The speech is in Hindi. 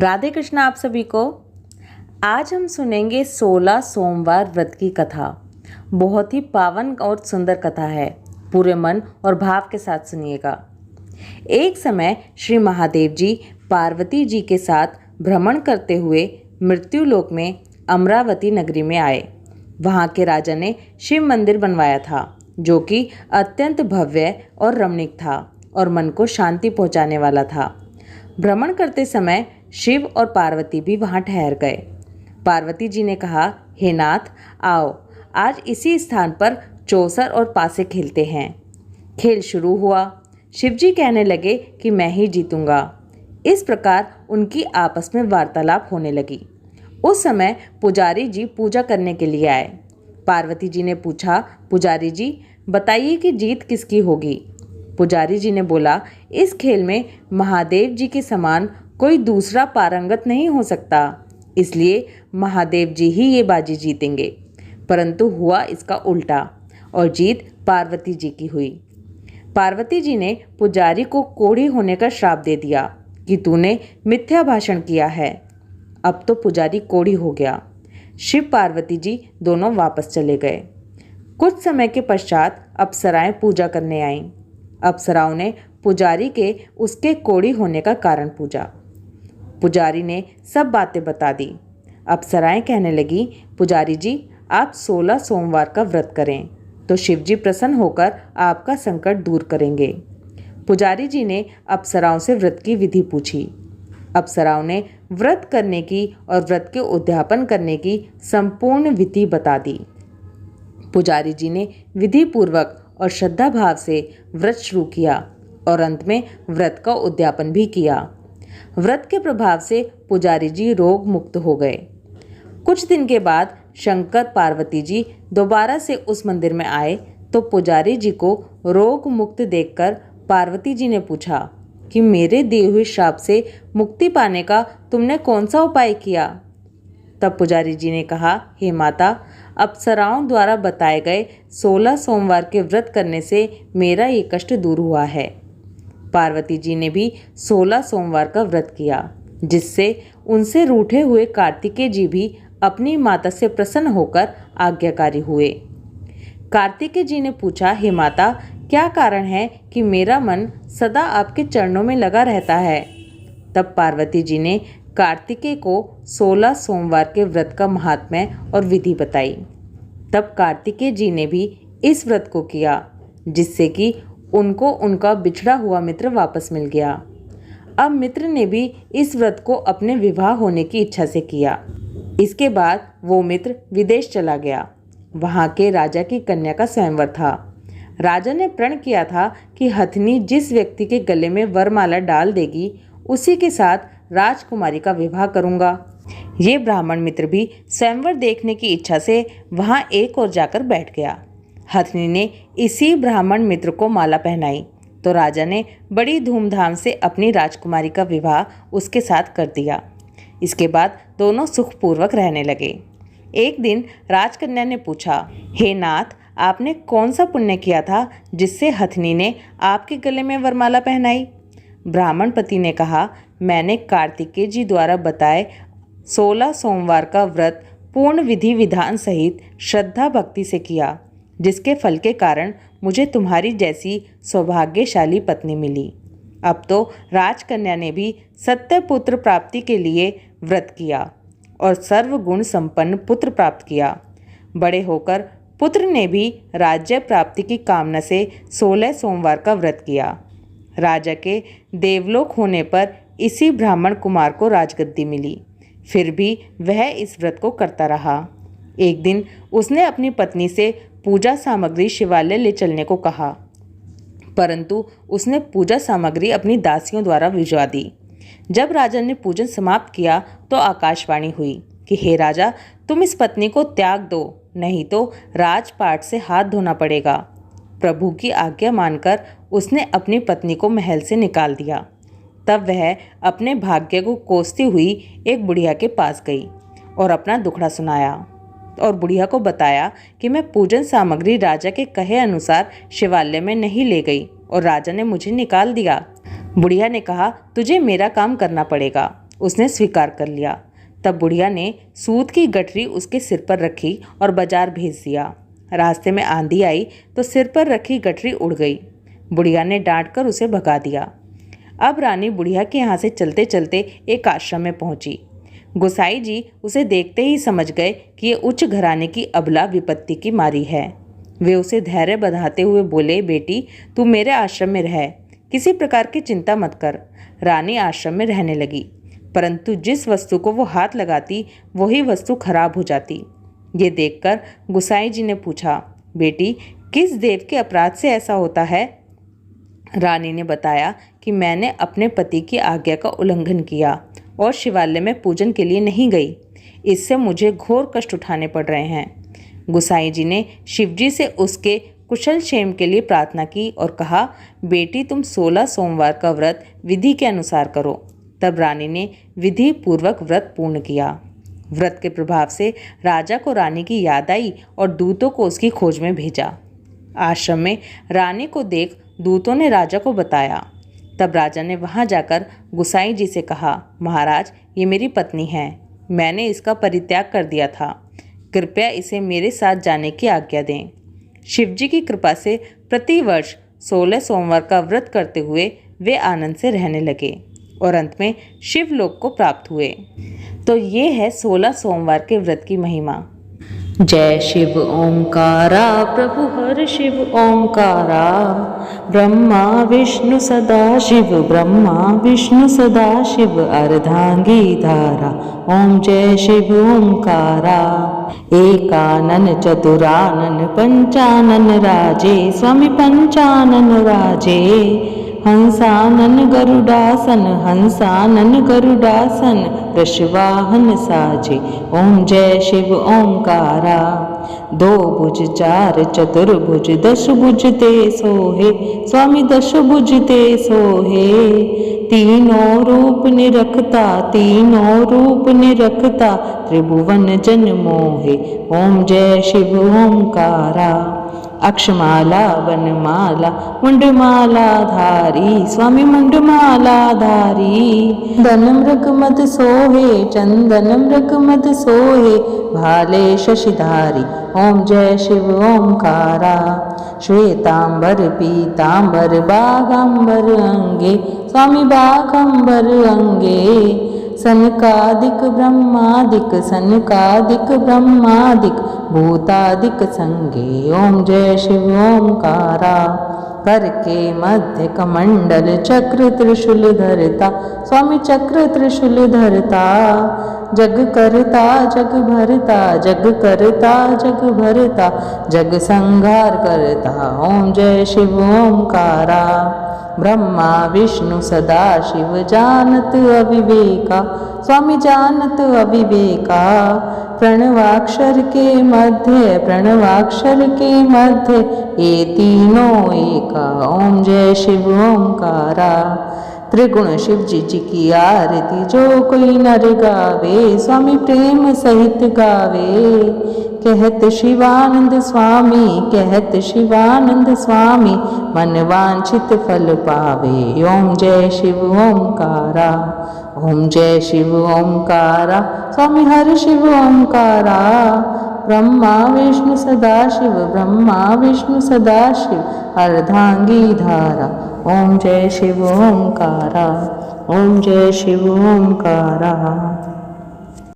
राधे कृष्ण आप सभी को। आज हम सुनेंगे 16 सोमवार व्रत की कथा। बहुत ही पावन और सुंदर कथा है। पूरे मन और भाव के साथ सुनिएगा। एक समय श्री महादेव जी पार्वती जी के साथ भ्रमण करते हुए मृत्युलोक में अमरावती नगरी में आए। वहाँ के राजा ने शिव मंदिर बनवाया था, जो कि अत्यंत भव्य और रमणीक था और मन को शांति पहुँचाने वाला था। भ्रमण करते समय शिव और पार्वती भी वहां ठहर गए। पार्वती जी ने कहा, हे नाथ, आओ आज इसी स्थान पर चौसर और पासे खेलते हैं। खेल शुरू हुआ। शिव जी कहने लगे कि मैं ही जीतूंगा। इस प्रकार उनकी आपस में वार्तालाप होने लगी। उस समय पुजारी जी पूजा करने के लिए आए। पार्वती जी ने पूछा, पुजारी जी बताइए कि जीत किसकी होगी। पुजारी जी ने बोला, इस खेल में महादेव जी के समान कोई दूसरा पारंगत नहीं हो सकता, इसलिए महादेव जी ही ये बाजी जीतेंगे। परंतु हुआ इसका उल्टा और जीत पार्वती जी की हुई। पार्वती जी ने पुजारी को कोढ़ी होने का श्राप दे दिया कि तूने मिथ्या भाषण किया है। अब तो पुजारी कोढ़ी हो गया। शिव पार्वती जी दोनों वापस चले गए। कुछ समय के पश्चात अप्सराएं पूजा करने आईं। अप्सराओं ने पुजारी के उसके कोढ़ी होने का कारण पूछा। पुजारी ने सब बातें बता दी। अप्सराएं कहने लगी, पुजारी जी आप 16 सोमवार का व्रत करें तो शिव जी प्रसन्न होकर आपका संकट दूर करेंगे। पुजारी जी ने अप्सराओं से व्रत की विधि पूछी। अप्सराओं ने व्रत करने की और व्रत के उद्यापन करने की संपूर्ण विधि बता दी। पुजारी जी ने विधि पूर्वक और श्रद्धा भाव से व्रत शुरू किया और अंत में व्रत का उद्यापन भी किया। व्रत के प्रभाव से पुजारी जी रोग मुक्त हो गए। कुछ दिन के बाद शंकर पार्वती जी दोबारा से उस मंदिर में आए तो पुजारी जी को रोग मुक्त देखकर पार्वती जी ने पूछा कि मेरे दिए हुए श्राप से मुक्ति पाने का तुमने कौन सा उपाय किया। तब पुजारी जी ने कहा, हे माता, अप्सराओं द्वारा बताए गए 16 सोमवार के व्रत करने से मेरा ये कष्ट दूर हुआ है। पार्वती जी ने भी 16 सोमवार का व्रत किया, जिससे उनसे रूठे हुए कार्तिकेय जी भी अपनी माता से प्रसन्न होकर आज्ञाकारी हुए। कार्तिकेय जी ने पूछा, हे माता, क्या कारण है कि मेरा मन सदा आपके चरणों में लगा रहता है। तब पार्वती जी ने कार्तिकेय को 16 सोमवार के व्रत का महात्म्य और विधि बताई। तब कार्तिकेय जी ने भी इस व्रत को किया, जिससे कि उनको उनका बिछड़ा हुआ मित्र वापस मिल गया। अब मित्र ने भी इस व्रत को अपने विवाह होने की इच्छा से किया। इसके बाद वो मित्र विदेश चला गया। वहाँ के राजा की कन्या का स्वयंवर था। राजा ने प्रण किया था कि हथनी जिस व्यक्ति के गले में वरमाला डाल देगी, उसी के साथ राजकुमारी का विवाह करूंगा। ये ब्राह्मण मित्र भी स्वयंवर देखने की इच्छा से वहां एक ओर जाकर बैठ गया। हथनी ने इसी ब्राह्मण मित्र को माला पहनाई तो राजा ने बड़ी धूमधाम से अपनी राजकुमारी का विवाह उसके साथ कर दिया। इसके बाद दोनों सुखपूर्वक रहने लगे। एक दिन राजकन्या ने पूछा, हे नाथ, आपने कौन सा पुण्य किया था जिससे हथनी ने आपके गले में वरमाला पहनाई। ब्राह्मण पति ने कहा, मैंने कार्तिकेय जी द्वारा बताए 16 सोमवार का व्रत पूर्ण विधि विधान सहित श्रद्धा भक्ति से किया, जिसके फल के कारण मुझे तुम्हारी जैसी सौभाग्यशाली पत्नी मिली। अब तो राजकन्या ने भी सत्य पुत्र प्राप्ति के लिए व्रत किया और सर्वगुण संपन्न पुत्र प्राप्त किया। बड़े होकर पुत्र ने भी राज्य प्राप्ति की कामना से 16 सोमवार का व्रत किया। राजा के देवलोक होने पर इसी ब्राह्मण कुमार को राजगद्दी मिली। फिर भी वह इस व्रत को करता रहा। एक दिन उसने अपनी पत्नी से पूजा सामग्री शिवालय ले चलने को कहा, परंतु उसने पूजा सामग्री अपनी दासियों द्वारा भिजवा दी। जब राजा ने पूजन समाप्त किया तो आकाशवाणी हुई कि हे राजा, तुम इस पत्नी को त्याग दो, नहीं तो राजपाट से हाथ धोना पड़ेगा। प्रभु की आज्ञा मानकर उसने अपनी पत्नी को महल से निकाल दिया। तब वह अपने भाग्य को कोसती हुई एक बुढ़िया के पास गई और अपना दुखड़ा सुनाया और बुढ़िया को बताया कि मैं पूजन सामग्री राजा के कहे अनुसार शिवालय में नहीं ले गई और राजा ने मुझे निकाल दिया। बुढ़िया ने कहा, तुझे मेरा काम करना पड़ेगा। उसने स्वीकार कर लिया। तब बुढ़िया ने सूत की गठरी उसके सिर पर रखी और बाजार भेज दिया। रास्ते में आंधी आई तो सिर पर रखी गठरी उड़ गई। बुढ़िया ने डांटकर उसे भगा दिया। अब रानी बुढ़िया के यहाँ से चलते चलते एक आश्रम में पहुंची। गोसाई जी उसे देखते ही समझ गए कि ये उच्च घराने की अबला विपत्ति की मारी है। वे उसे धैर्य बंधाते हुए बोले, बेटी तू मेरे आश्रम में रह, किसी प्रकार की चिंता मत कर। रानी आश्रम में रहने लगी, परंतु जिस वस्तु को वो हाथ लगाती वही वस्तु खराब हो जाती। ये देखकर गोसाई जी ने पूछा, बेटी किस देव के अपराध से ऐसा होता है? रानी ने बताया कि मैंने अपने पति की आज्ञा का उल्लंघन किया और शिवालय में पूजन के लिए नहीं गई। इससे मुझे घोर कष्ट उठाने पड़ रहे हैं। गोसाई जी ने शिवजी से उसके कुशल क्षेम के लिए प्रार्थना की और कहा, बेटी तुम 16 सोमवार का व्रत विधि के अनुसार करो। तब रानी ने विधि पूर्वक व्रत पूर्ण किया। व्रत के प्रभाव से राजा को रानी की याद आई और दूतों को उसकी खोज में भेजा। आश्रम में रानी को देख दूतों ने राजा को बताया। तब राजा ने वहां जाकर गोसाई जी से कहा, महाराज ये मेरी पत्नी है, मैंने इसका परित्याग कर दिया था, कृपया इसे मेरे साथ जाने की आज्ञा दें। शिवजी की कृपा से प्रतिवर्ष 16 सोमवार का व्रत करते हुए वे आनंद से रहने लगे और अंत में शिवलोक को प्राप्त हुए। तो ये है 16 सोमवार के व्रत की महिमा। जय शिव ओंकारा प्रभु हर शिव ओंकारा, ब्रह्मा विष्णु सदा शिव, ब्रह्मा विष्णु सदा शिव, अर्धांगी धारा। ओम जय शिव ओंकारा। एकानन चतुरानन पंचानन राजे, स्वामी पंचानन राजे, हंसानन गरुडासन, हंसानन गरुडासन, वृषवाहन साजे। ओम जय शिव ओंकारा। 2 भुज 4 चतुर्भुज, 10 भुज ते सोहे, स्वामी 10 भुज ते सोहे, तीनों रूप निरखता, तीनों रूप निरखता, त्रिभुवन जन मोहे। ओम जय शिव ओंकारा। अक्षमाला वनमाला मुंडमाला धारी, स्वामी मुंडमाला धारी, चंदन मृग मद सोहे, चंदन मृग मद सोहे, भाले शशिधारी। ओम जय शिव ओंकारा। श्वेतांबर पीतांबर बागंबर अंगे, स्वामी बागंबर अंगे, सनकादिक ब्रह्मादिक, सनकादिक ब्रह्मादिक, भूतादिक संगे। ओम जय शिव ओंकारा। कर के मध्य कमंडल चक्र त्रिशूल धरता, स्वामी चक्र त्रिशूल धरता, जग करता जग भरता, जग करता जग भरता, जग संहार करता। ओम जय शिव ओंकारा। ब्रह्मा विष्णु सदा शिव, जानत अविवेका, स्वामी जानत अविवेका, प्रणवाक्षर के मध्य, प्रणवाक्षर के मध्य, ये तीनों एका। ओम जय शिव ओंकारा। त्रिगुण शिव जी की आरती जो कोई नर गावे, स्वामी प्रेम सहित गावे, कहत शिवानंद स्वामी, कहत शिवानंद स्वामी, मन वांछित फल पावे। ओम जय शिव ओंकारा। ओम जय शिव ओंकारा। स्वामी हर शिव ओंकारा। ब्रह्मा विष्णु सदाशिव, ब्रह्मा विष्णु सदाशिव, अर्धांगी धारा। ओम जय शिव ओंकारा। ओम जय शिव ओंकारा।